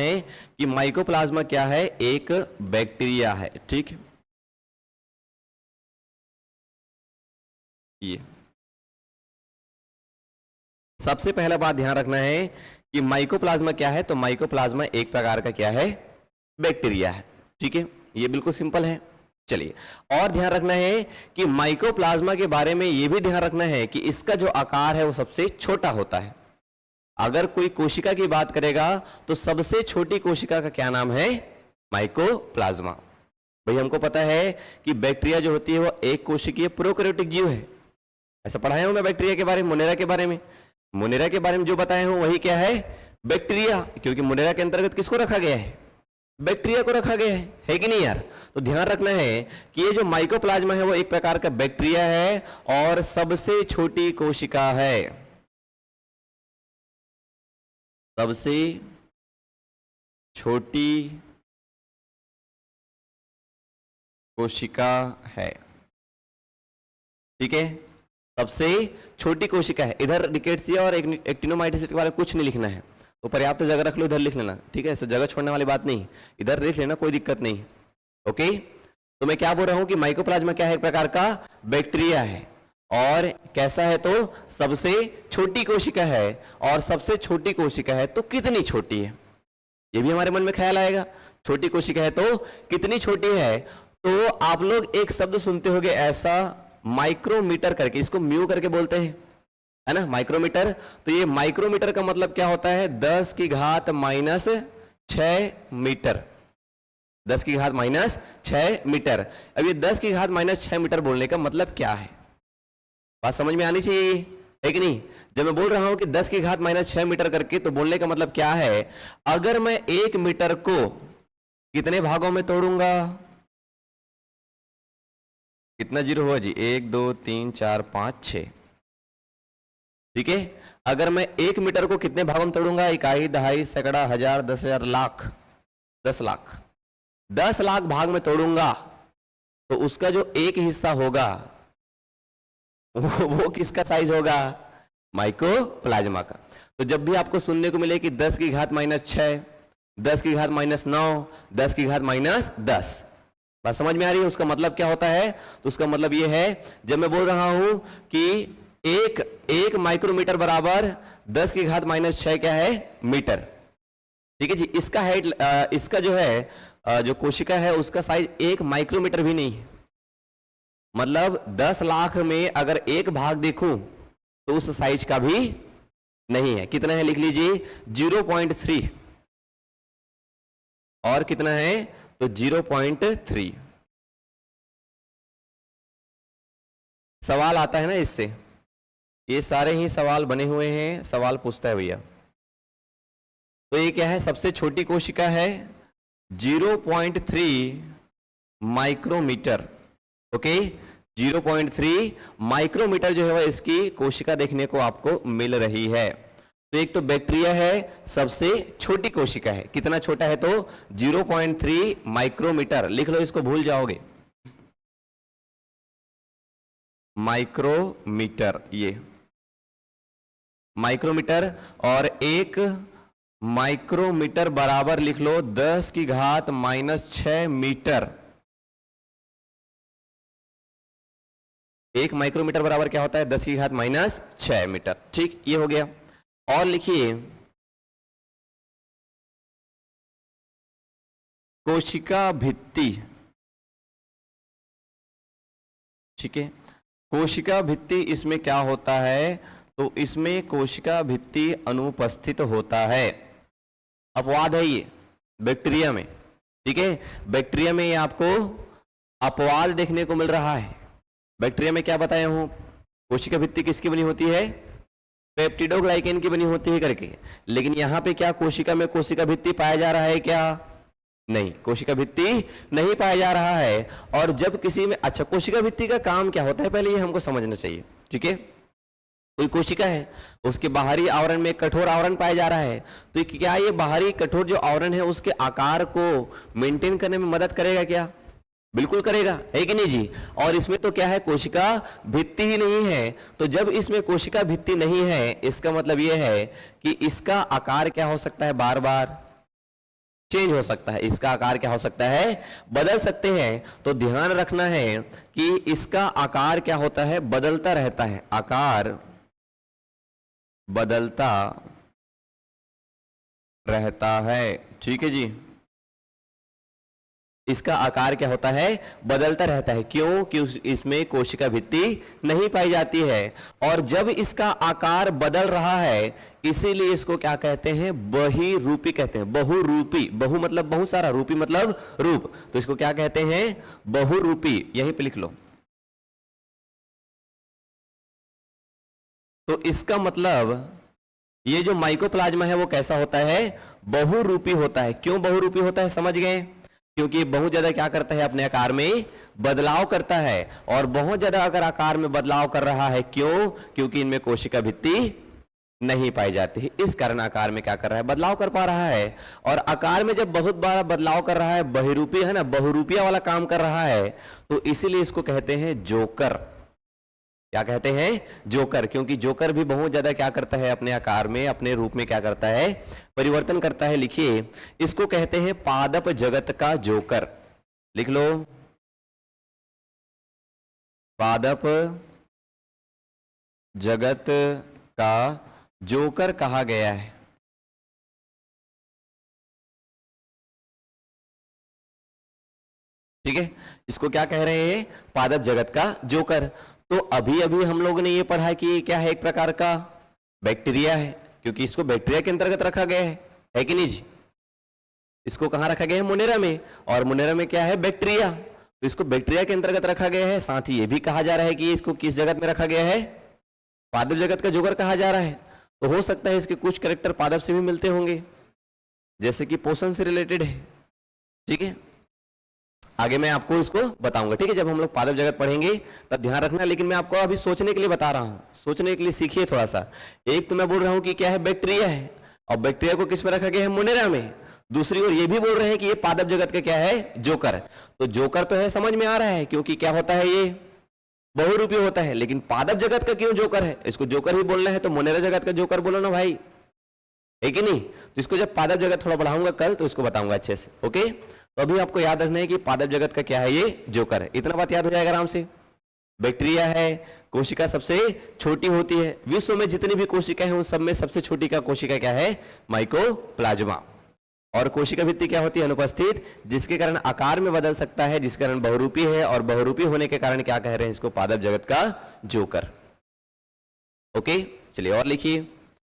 है कि माइकोप्लाज्मा क्या है, एक बैक्टीरिया है। ठीक, ये सबसे पहला बात ध्यान रखना है कि माइकोप्लाज्मा क्या है, तो माइकोप्लाज्मा एक प्रकार का क्या है, बैक्टीरिया है। ठीक है, ये बिल्कुल सिंपल है। चलिए, और ध्यान रखना है कि माइकोप्लाज्मा के बारे में यह भी ध्यान रखना है कि इसका जो आकार है वो सबसे छोटा होता है। अगर कोई कोशिका की बात करेगा तो सबसे छोटी कोशिका का क्या नाम है, माइकोप्लाज्मा। भाई हमको पता है कि बैक्टीरिया जो होती है वो एक कोशिकीय प्रोकैरियोटिक जीव है। ऐसा पढ़ाया हूं मैं बैक्टीरिया के बारे में, मोनेरा के बारे में। मोनेरा के बारे में जो बताया हूं वही क्या है, बैक्टीरिया, क्योंकि मोनेरा के अंतर्गत किसको रखा गया है, बैक्टीरिया को रखा गया है कि नहीं यार। तो ध्यान रखना है कि ये जो माइकोप्लाज्मा है वो एक प्रकार का बैक्टीरिया है और सबसे छोटी कोशिका है, सबसे छोटी कोशिका है। ठीक है, सबसे छोटी कोशिका है। इधर रिकेट्सिया और एक्टिनोमाइसिस के बारे में कुछ नहीं लिखना है, तो पर्याप्त जगह रख लो, इधर लिख लेना। ठीक है, जगह छोड़ने वाली बात नहीं, इधर लिख लेना, कोई दिक्कत नहीं। ओके, तो मैं क्या बोल रहा हूं कि माइकोप्लाज्मा क्या है, एक प्रकार का बैक्टीरिया है और कैसा है, तो सबसे छोटी कोशिका है। और सबसे छोटी कोशिका है तो कितनी छोटी है, ये भी हमारे मन में ख्याल आएगा। छोटी कोशिका है तो कितनी छोटी है, तो आप लोग एक शब्द सुनते होंगे ऐसा, माइक्रोमीटर करके, इसको म्यू करके बोलते हैं, है ना, माइक्रोमीटर। तो ये माइक्रोमीटर का मतलब क्या होता है, 10 की घात माइनस 6 मीटर, 10 की घात माइनस 6 मीटर। अब ये 10 की घात माइनस 6 मीटर बोलने का मतलब क्या है, बात समझ में आनी चाहिए है कि नहीं। जब मैं बोल रहा हूं कि 10 की घात माइनस 6 मीटर करके, तो बोलने का मतलब क्या है, अगर मैं 1 मीटर को कितने भागों में तोड़ूंगा, कितना जीरो हुआ जी, 1 2 3 4 5 6। ठीक है, अगर मैं 1 मीटर को कितने भागों में तोड़ूंगा, इकाई, दहाई, सैकड़ा, हजार, 10,000, लाख, 10 लाख, 10 लाख भाग में तोड़ूंगा, तो उसका जो एक हिस्सा होगा वो किसका साइज होगा, माइकोप्लाज्मा का। तो जब भी आपको सुनने को मिले कि 10 की घात माइनस 6, 10 की घात माइनस 9, 10 की घात माइनस 10, बात समझ में आ रही है, उसका मतलब क्या होता है, तो उसका मतलब ये है, जब मैं बोल रहा हूं कि एक माइक्रोमीटर बराबर 10 की घात माइनस 6 क्या है, मीटर। ठीक है जी, इसका हाइट, इसका जो है जो कोशिका है उसका साइज 1 माइक्रोमीटर भी नहीं है। मतलब 10 लाख में अगर एक भाग देखूं तो उस साइज का भी नहीं है। कितना है लिख लीजिए, 0.3, और कितना है, तो 0.3। सवाल आता है ना इससे, ये सारे ही सवाल बने हुए हैं, सवाल पूछता है भैया। तो ये क्या है, सबसे छोटी कोशिका है, 0.3 माइक्रोमीटर। ओके, 0.3 माइक्रोमीटर जो है वह इसकी कोशिका देखने को आपको मिल रही है। तो एक तो बैक्टीरिया है, सबसे छोटी कोशिका है, कितना छोटा है, तो 0.3 माइक्रोमीटर। लिख लो इसको, भूल जाओगे, माइक्रोमीटर, ये माइक्रोमीटर। और एक माइक्रोमीटर बराबर लिख लो 10 की घात माइनस 6 मीटर। एक माइक्रोमीटर बराबर क्या होता है, 10 की घात माइनस 6 मीटर। ठीक, ये हो गया। और लिखिए, कोशिका भित्ति। ठीक है, कोशिका भित्ति, इसमें क्या होता है, तो इसमें कोशिका भित्ति अनुपस्थित होता है। अपवाद है ये बैक्टीरिया में। ठीक है, बैक्टीरिया में ये आपको अपवाद देखने को मिल रहा है। बैक्टीरिया में क्या बताया हूं, कोशिका भित्ति किसकी बनी होती है, पेप्टिडोग्लाइकेन की बनी होती है करके। लेकिन यहां पे क्या कोशिका में कोशिका भित्ति पाया जा रहा है क्या, नहीं, कोशिका भित्ति नहीं पाया जा रहा है। और जब किसी में, अच्छा, कोशिका भित्ति का काम क्या होता है, पहले ये हमको समझना चाहिए। ठीक है, कोई कोशिका है, उसके बाहरी आवरण में कठोर आवरण पाया जा रहा है, तो क्या ये बाहरी कठोर जो आवरण है उसके आकार को मेंटेन करने में मदद करेगा क्या, बिल्कुल करेगा, है कि नहीं जी। और इसमें तो क्या है, कोशिका भित्ति ही नहीं है। तो जब इसमें कोशिका भित्ति नहीं है, इसका मतलब यह है कि इसका आकार क्या हो सकता है, बार बार चेंज हो सकता है, इसका आकार क्या हो सकता है, बदल सकते हैं। तो ध्यान रखना है कि इसका आकार क्या होता है, बदलता रहता है, आकार बदलता रहता है। ठीक है जी, इसका आकार क्या होता है, बदलता रहता है। क्यों? क्योंकि इसमें कोशिका भित्ति नहीं पाई जाती है। और जब इसका आकार बदल रहा है, इसीलिए इसको क्या कहते हैं, बहिरूपी कहते हैं, बहुरूपी। बहु मतलब बहुत सारा, रूपी मतलब रूप, तो इसको क्या कहते हैं, बहुरूपी। यहीं पे लिख लो। तो इसका मतलब ये जो माइकोप्लाज्मा है वो कैसा होता है, बहुरूपी होता है। क्यों बहुरूपी होता है, समझ गए? क्योंकि बहुत ज्यादा क्या करता है, अपने आकार में बदलाव करता है। और बहुत ज्यादा अगर आकार में बदलाव कर रहा है, क्यों? क्योंकि इनमें कोशिका भित्ति नहीं पाई जाती, इस कारण आकार में क्या कर रहा है, बदलाव कर पा रहा है। और आकार में जब बहुत बड़ा बदलाव कर रहा है, बहिरूपी है ना, बहुरूपिया वाला काम कर रहा है, तो इसीलिए इसको कहते हैं जोकर। क्या कहते हैं, जोकर। क्योंकि जोकर भी बहुत ज्यादा क्या करता है, अपने आकार में, अपने रूप में क्या करता है, परिवर्तन करता है। लिखिए, इसको कहते हैं पादप जगत का जोकर। लिख लो, पादप जगत का जोकर कहा गया है। ठीक है, इसको क्या कह रहे हैं, पादप जगत का जोकर। तो अभी अभी हम लोगों ने ये पढ़ा कि ये क्या है, एक प्रकार का बैक्टीरिया है, क्योंकि इसको बैक्टीरिया के अंतर्गत रखा गया है कि नहीं जी? इसको कहां रखा गया है, मोनेरा में। और मोनेरा में क्या है, बैक्टीरिया, तो इसको बैक्टीरिया के अंतर्गत रखा गया है। साथ ही ये भी कहा जा रहा है कि इसको किस जगत में रखा गया है, पादप जगत का जोकर कहा जा रहा है। तो हो सकता है इसके कुछ कैरेक्टर पादप से भी मिलते होंगे, जैसे कि पोषण से रिलेटेड है। ठीक है, आगे मैं आपको इसको बताऊंगा। ठीक है, जब हम लोग पादप जगत पढ़ेंगे तब ध्यान रखना। लेकिन मैं आपको अभी सोचने के लिए बता रहा हूं, सोचने के लिए सीखिए थोड़ा सा। एक तो मैं बोल रहा हूं कि क्या है, बैक्टीरिया है, और बैक्टीरिया को किस में रखा गया है, मोनेरा में। दूसरी ओर ये भी बोल रहे हैं कि ये पादप जगत का क्या है, जोकर। तो जोकर तो है, समझ में आ रहा है, क्योंकि क्या होता है, ये बहुरूपी होता है। लेकिन पादप जगत का क्यों जोकर है, इसको जोकर ही बोलना है, तो मोनेरा जगत का जोकर बोलो ना भाई, है कि नहीं? तो इसको जब पादप जगत थोड़ा बढ़ाऊंगा कल, तो इसको बताऊंगा अच्छे से। ओके, तो अभी आपको याद रखना है कि पादप जगत का क्या है, ये जोकर है। इतना बात याद हो जाएगा आराम से। बैक्टीरिया है, कोशिका सबसे छोटी होती है। विश्व में जितनी भी कोशिका है उन सब में सबसे छोटी का कोशिका क्या है, माइकोप्लाज्मा। और कोशिका भित्ति क्या होती है, अनुपस्थित, जिसके कारण आकार में बदल सकता है, जिसके कारण बहुरूपी है। और बहुरूपी होने के कारण क्या कह रहे हैं, इसको पादप जगत का जोकर। ओके, चलिए और लिखिए।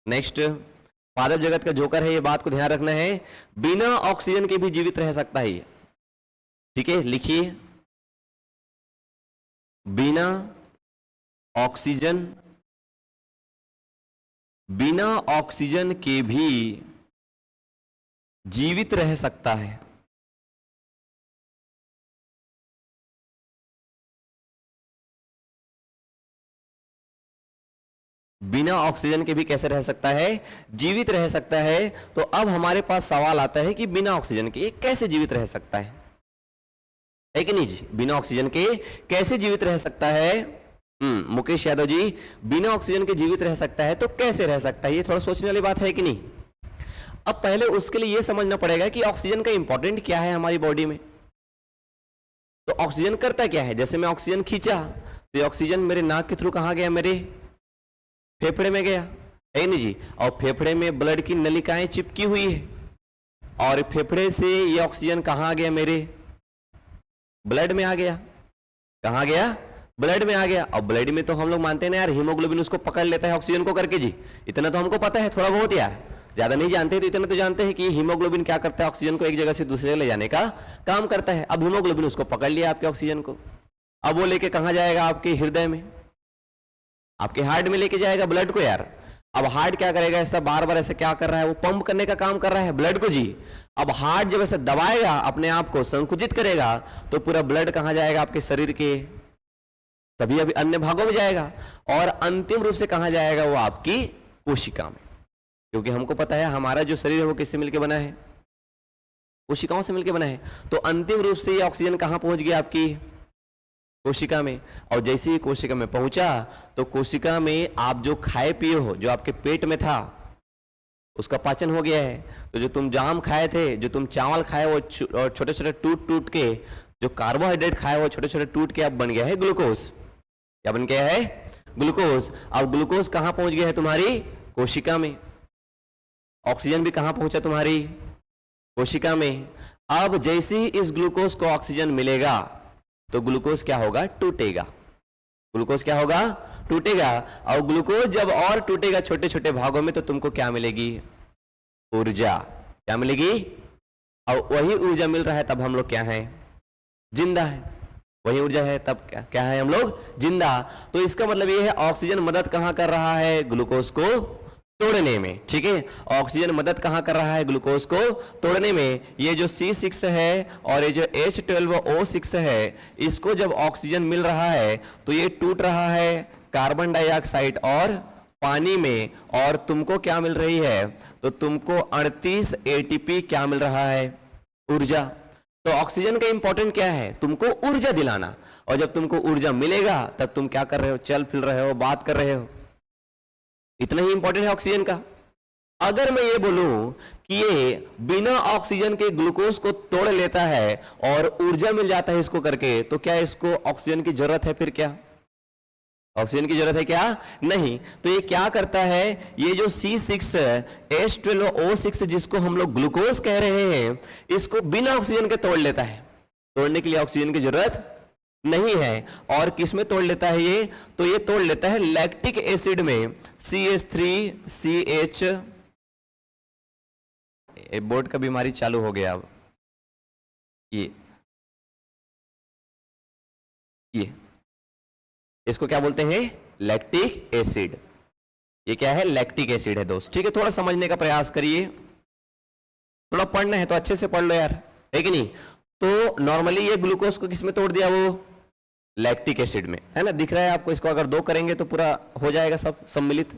नेक्स्ट, पादप जगत का जोकर है, ये बात को ध्यान रखना है, बिना ऑक्सीजन के भी जीवित रह सकता है ये। ठीक है, लिखिए, बिना ऑक्सीजन, बिना ऑक्सीजन के भी जीवित रह सकता है। बिना ऑक्सीजन के भी कैसे रह सकता है, जीवित रह सकता है। तो अब हमारे पास सवाल आता है कि बिना ऑक्सीजन के कैसे जीवित रह सकता है कि नहीं जी? बिना ऑक्सीजन के कैसे जीवित रह सकता है? मुकेश यादव जी, बिना ऑक्सीजन के जीवित रह सकता है तो कैसे रह सकता है, ये थोड़ा सोचने वाली बात है कि नहीं? अब पहले उसके लिए यह समझना पड़ेगा कि ऑक्सीजन का इंपॉर्टेंट क्या है हमारी बॉडी में। तो ऑक्सीजन करता क्या है, जैसे मैं ऑक्सीजन खींचा तो ऑक्सीजन मेरे नाक के थ्रू कहां गया, मेरे फेफड़े में गया, है नहीं जी? और फेफड़े में ब्लड की नलिकाएं चिपकी हुई है, और फेफड़े से ये ऑक्सीजन कहां आ गया, मेरे ब्लड में आ गया। कहां गया, ब्लड में आ गया। और ब्लड में तो हम लोग मानते हैं ना यार, हीमोग्लोबिन उसको पकड़ लेता है ऑक्सीजन को करके जी। इतना तो हमको पता है, थोड़ा बहुत यार, ज्यादा नहीं जानते तो इतना तो जानते हैं कि हीमोग्लोबिन क्या करता है, ऑक्सीजन को एक जगह से दूसरी जगह ले जाने का काम करता है। अब हीमोग्लोबिन उसको पकड़ लिया आपके ऑक्सीजन को, अब वो लेके कहां जाएगा, आपके हृदय में, आपके हार्ट में लेके जाएगा ब्लड को यार। अब हार्ट क्या करेगा, ऐसा बार बार ऐसे क्या कर रहा है, वो पंप करने का काम कर रहा है ब्लड को जी। अब हार्ट जब ऐसे दबाएगा, अपने आप को संकुचित करेगा, तो पूरा ब्लड कहां जाएगा, आपके शरीर के सभी अभी अन्य भागों में जाएगा, और अंतिम रूप से कहां जाएगा, वो आपकी कोशिका में। क्योंकि हमको पता है हमारा जो शरीर है वो किससे मिलकर बना है, कोशिकाओं से मिलकर बना है। तो अंतिम रूप से ये ऑक्सीजन कहां पहुंच गया, आपकी कोशिका में। और जैसे ही कोशिका में पहुंचा, तो कोशिका में आप जो खाए पिए हो, जो आपके पेट में था, उसका पाचन हो गया है। तो जो तुम जाम खाए थे, जो तुम चावल खाए, वो छोटे छोटे टूट टूट के, जो कार्बोहाइड्रेट खाए वो छोटे छोटे टूट के अब बन गया है ग्लूकोज। क्या बन गया है? ग्लूकोज। अब ग्लूकोज कहां पहुंच गया है? तुम्हारी कोशिका में। ऑक्सीजन भी कहां पहुंचा? तुम्हारी कोशिका में। अब जैसे ही इस ग्लूकोज को ऑक्सीजन मिलेगा तो ग्लूकोज क्या होगा? टूटेगा। ग्लूकोज क्या होगा? टूटेगा। और ग्लूकोज जब और टूटेगा छोटे छोटे भागों में तो तुमको क्या मिलेगी? ऊर्जा। क्या मिलेगी? और वही ऊर्जा मिल रहा है तब हम लोग क्या है? जिंदा है। वही ऊर्जा है तब क्या है? हम लोग जिंदा। तो इसका मतलब ये है ऑक्सीजन मदद कहां कर रहा है? ग्लूकोज को तोड़ने में। ठीक है, ऑक्सीजन मदद कहां कर रहा है? ग्लूकोज को तोड़ने में। ये जो C6 है और ये जो H12O6 है, इसको जब ऑक्सीजन मिल रहा है तो ये टूट रहा है कार्बन डाइऑक्साइड और पानी में, और तुमको क्या मिल रही है? तो तुमको 38 ATP क्या मिल रहा है? ऊर्जा। तो ऑक्सीजन का इंपॉर्टेंट क्या है? तुमको ऊर्जा दिलाना। और जब तुमको ऊर्जा मिलेगा तब तुम क्या कर रहे हो? चल फिर रहे हो, बात कर रहे हो। इतना ही इंपॉर्टेंट है ऑक्सीजन का। अगर मैं ये बोलूं कि ये बिना ऑक्सीजन के ग्लूकोज को तोड़ लेता है और ऊर्जा मिल जाता है इसको करके, तो क्या इसको ऑक्सीजन की जरूरत है? फिर क्या ऑक्सीजन की जरूरत है? क्या नहीं। तो ये क्या करता है? ये जो C6 H12O6 जिसको हम लोग ग्लूकोज कह रहे हैं, इसको बिना ऑक्सीजन के तोड़ लेता है। तोड़ने के लिए ऑक्सीजन की जरूरत नहीं है। और किस में तोड़ लेता है ये? तो ये तोड़ लेता है लैक्टिक एसिड में, CH3CH। बोर्ड का बीमारी चालू हो गया। अब ये इसको क्या बोलते हैं? Lactic acid. ये क्या है? लैक्टिक एसिड है दोस्त। ठीक है, थोड़ा समझने का प्रयास करिए। थोड़ा पढ़ना है तो अच्छे से पढ़ लो यार, है कि नहीं? तो नॉर्मली ये ग्लूकोज को किस में तोड़ दिया? वो लैक्टिक एसिड में, है ना? दिख रहा है आपको? इसको अगर 2 करेंगे तो पूरा हो जाएगा सब सम्मिलित।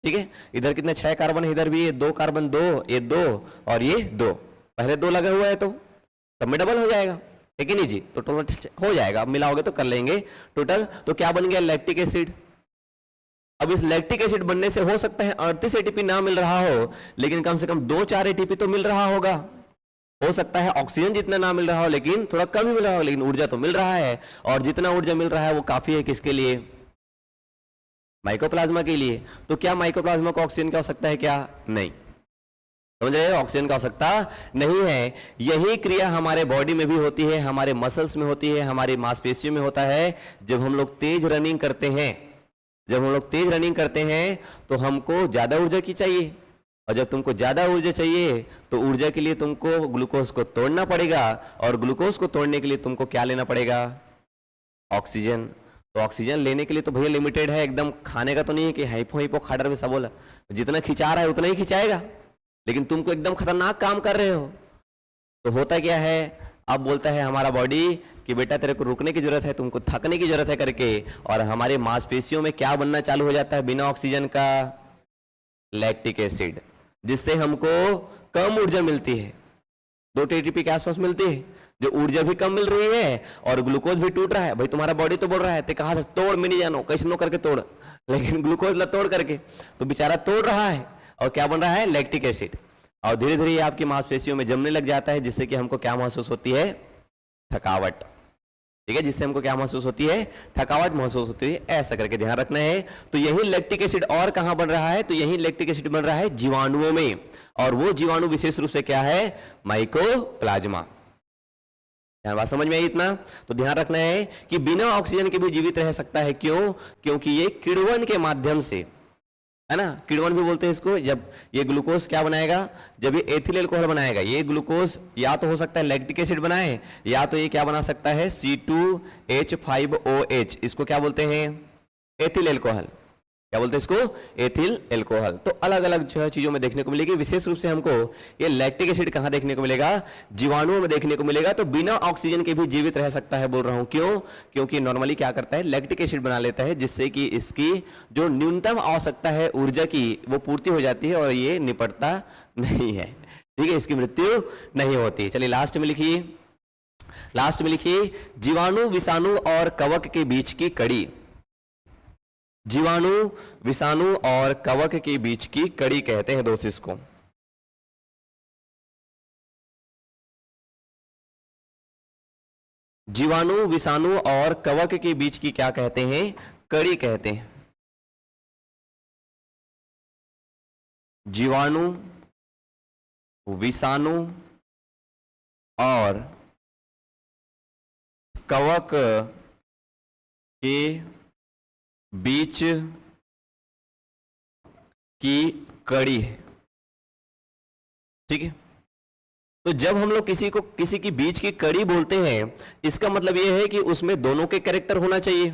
ठीक है, इधर कितने 6 कार्बन है, इधर भी ये 2 कार्बन, 2, ये 2 और ये 2, पहले 2 लगा हुआ है तो सब में डबल हो जाएगा, है कि नहीं जी? तो टोटल हो जाएगा। अब मिलाओगे तो कर लेंगे टोटल। तो क्या बन गया? Lactic acid. अब इस लैक्टिक एसिड बनने से हो सकता है 38 ATP ना मिल रहा हो, लेकिन कम से कम 2-4 ATP तो मिल रहा होगा। हो सकता है ऑक्सीजन जितना ना मिल रहा हो, लेकिन थोड़ा कम ही मिल रहा हो, लेकिन ऊर्जा तो मिल रहा है। और जितना ऊर्जा मिल रहा है वो काफी है किसके लिए? माइकोप्लाज्मा के लिए। तो क्या माइकोप्लाज्मा को ऑक्सीजन की आवश्यकता है? क्या नहीं। समझ रहे हो? ऑक्सीजन की आवश्यकता नहीं है। यही क्रिया हमारे बॉडी में भी होती है, हमारे मसल्स में होती है, हमारी मांसपेशियों में होता है। जब हम लोग तेज रनिंग करते हैं, जब हम लोग तेज रनिंग करते हैं तो हमको ज्यादा ऊर्जा की चाहिए, और जब तुमको ज्यादा ऊर्जा चाहिए तो ऊर्जा के लिए तुमको ग्लूकोज को तोड़ना पड़ेगा, और ग्लूकोज को तोड़ने के लिए तुमको क्या लेना पड़ेगा? ऑक्सीजन। तो ऑक्सीजन लेने के लिए तो भैया लिमिटेड है, एकदम खाने का तो नहीं है कि हाइपो हाइपो खाडर में सब बोला जितना खिंचा रहा है उतना ही खिंचाएगा, लेकिन तुमको एकदम खतरनाक काम कर रहे हो। तो होता क्या है? अब बोलता है हमारा बॉडी कि बेटा तेरे को रुकने की जरूरत है, तुमको थकने की जरूरत है करके, और हमारे मांसपेशियों में क्या बनना चालू हो जाता है बिना ऑक्सीजन का? लैक्टिक एसिड, जिससे हमको कम ऊर्जा मिलती है। 2 ATP के आसपास मिलती है, जो ऊर्जा भी कम मिल रही है और ग्लूकोज भी टूट रहा है। भाई तुम्हारा बॉडी तो बोल रहा है ते कहा से तोड़, मैं नहीं जानो कैसे नो करके तोड़, लेकिन ग्लूकोज ला तोड़ करके तो बेचारा तोड़ रहा है, और क्या बन रहा है? Lactic acid. और धीरे धीरे आपकी मांसपेशियों में जमने लग जाता है, जिससे कि हमको क्या महसूस होती है? थकावट। ठीक है, जिससे हमको क्या महसूस होती है? थकावट महसूस होती है। ऐसा करके ध्यान रखना है। तो यही लैक्टिक एसिड और कहां बन रहा है? तो यही लैक्टिक एसिड बन रहा है जीवाणुओं में, और वो जीवाणु विशेष रूप से क्या है? माइकोप्लाज्मा। बात समझ में आई इतना? तो ध्यान रखना है कि बिना ऑक्सीजन के भी जीवित रह सकता है। क्यों? क्योंकि ये किण्वन के माध्यम से, है ना, किण्वन भी बोलते हैं इसको। जब ये ग्लूकोज क्या बनाएगा? जब ये एथिल अल्कोहल बनाएगा, ये ग्लूकोज या तो हो सकता है लैक्टिक एसिड बनाए, या तो ये क्या बना सकता है? C2H5OH। इसको क्या बोलते हैं? Ethyl alcohol. क्या बोलते हैं इसको? Ethyl alcohol. तो अलग अलग जो है चीजों में देखने को मिलेगी। विशेष रूप से हमको ये लैक्टिक एसिड कहां देखने को मिलेगा? जीवाणुओं में देखने को मिलेगा। तो बिना ऑक्सीजन के भी जीवित रह सकता है, बोल रहा हूं। क्यों? क्योंकि नॉर्मली क्या करता है? लैक्टिक एसिड बना लेता है, जिससे कि इसकी जो न्यूनतम आवश्यकता है ऊर्जा की वो पूर्ति हो जाती है, और ये निपटता नहीं है। ठीक है, इसकी मृत्यु नहीं होती। चलिए लास्ट में लिखिए, लास्ट में लिखिए जीवाणु, विषाणु और कवक के बीच की कड़ी। जीवाणु, विषाणु और कवक के बीच की कड़ी कहते हैं दोस्त इसको। जीवाणु, विषाणु और कवक के बीच की क्या कहते हैं? कड़ी कहते हैं। जीवाणु, विषाणु और कवक के बीच की कड़ी है। ठीक है, तो जब हम लोग किसी की बीच की कड़ी बोलते हैं, इसका मतलब यह है कि उसमें दोनों के कैरेक्टर होना चाहिए,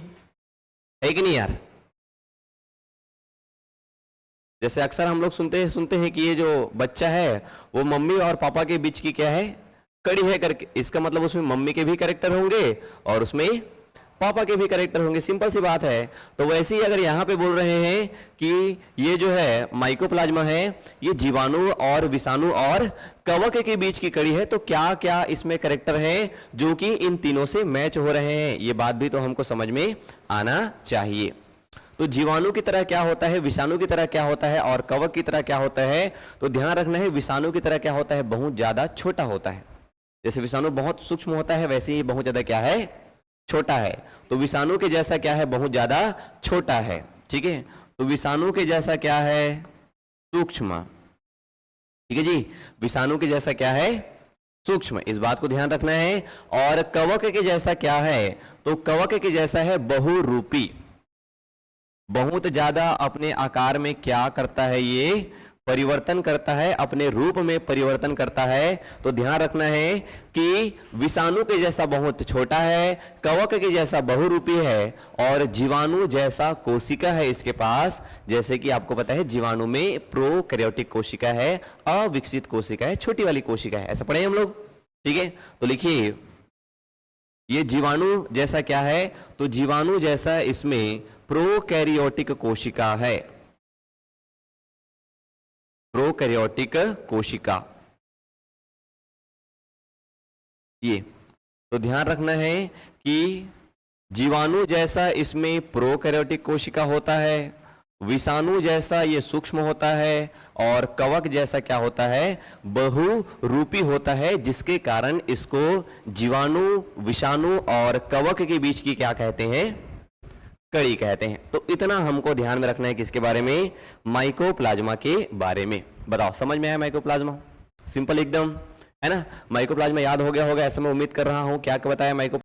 है कि नहीं यार? जैसे अक्सर हम लोग सुनते हैं कि ये जो बच्चा है वो मम्मी और पापा के बीच की क्या है? कड़ी है करके। इसका मतलब उसमें मम्मी के भी कैरेक्टर होंगे और उसमें पापा के भी कैरेक्टर होंगे। सिंपल सी बात है। तो वैसे ही अगर यहां पे बोल रहे हैं कि ये जो है माइकोप्लाज्मा है, ये जीवाणु और विषाणु और कवक के बीच की कड़ी है, तो क्या क्या इसमें कैरेक्टर है जो कि इन तीनों से मैच हो रहे हैं? ये बात भी तो हमको समझ में आना चाहिए। तो जीवाणु की तरह क्या होता है, विषाणु की तरह क्या होता है और कवक की तरह क्या होता है? तो ध्यान रखना है, विषाणु की तरह क्या होता है? बहुत ज्यादा छोटा होता है। जैसे विषाणु बहुत सूक्ष्म होता है, वैसे ही बहुत ज्यादा क्या है? छोटा है। तो विषाणु के जैसा क्या है? बहुत ज्यादा छोटा है। ठीक है, तो विषाणु के जैसा क्या है? सूक्ष्म। ठीक है जी, विषाणु के जैसा क्या है? सूक्ष्म। इस बात को ध्यान रखना है। और कवक के जैसा क्या है? तो कवक के जैसा है बहुरूपी। बहुत ज्यादा अपने आकार में क्या करता है? ये परिवर्तन करता है, अपने रूप में परिवर्तन करता है। तो ध्यान रखना है कि विषाणु के जैसा बहुत छोटा है, कवक के जैसा बहुरूपी है और जीवाणु जैसा कोशिका है इसके पास। जैसे कि आपको पता है जीवाणु में प्रोकैरियोटिक कोशिका है, अविकसित कोशिका है, छोटी वाली कोशिका है। ऐसा पढ़े हम लोग। ठीक है, तो लिखिए ये जीवाणु जैसा क्या है? तो जीवाणु जैसा इसमें प्रोकैरियोटिक कोशिका है। प्रोकैरियोटिक कोशिका ये। तो ध्यान रखना है कि जीवाणु जैसा इसमें प्रोकैरियोटिक कोशिका होता है, विषाणु जैसा ये सूक्ष्म होता है और कवक जैसा क्या होता है? बहुरूपी होता है, जिसके कारण इसको जीवाणु, विषाणु और कवक के बीच की क्या कहते हैं? कड़ी कहते हैं। तो इतना हमको ध्यान में रखना है किसके बारे में? माइकोप्लाज्मा के बारे में। बताओ, समझ में आया माइकोप्लाज्मा? सिंपल एकदम, है ना? माइकोप्लाज्मा याद हो गया होगा ऐसा मैं उम्मीद कर रहा हूं। क्या बताया माइको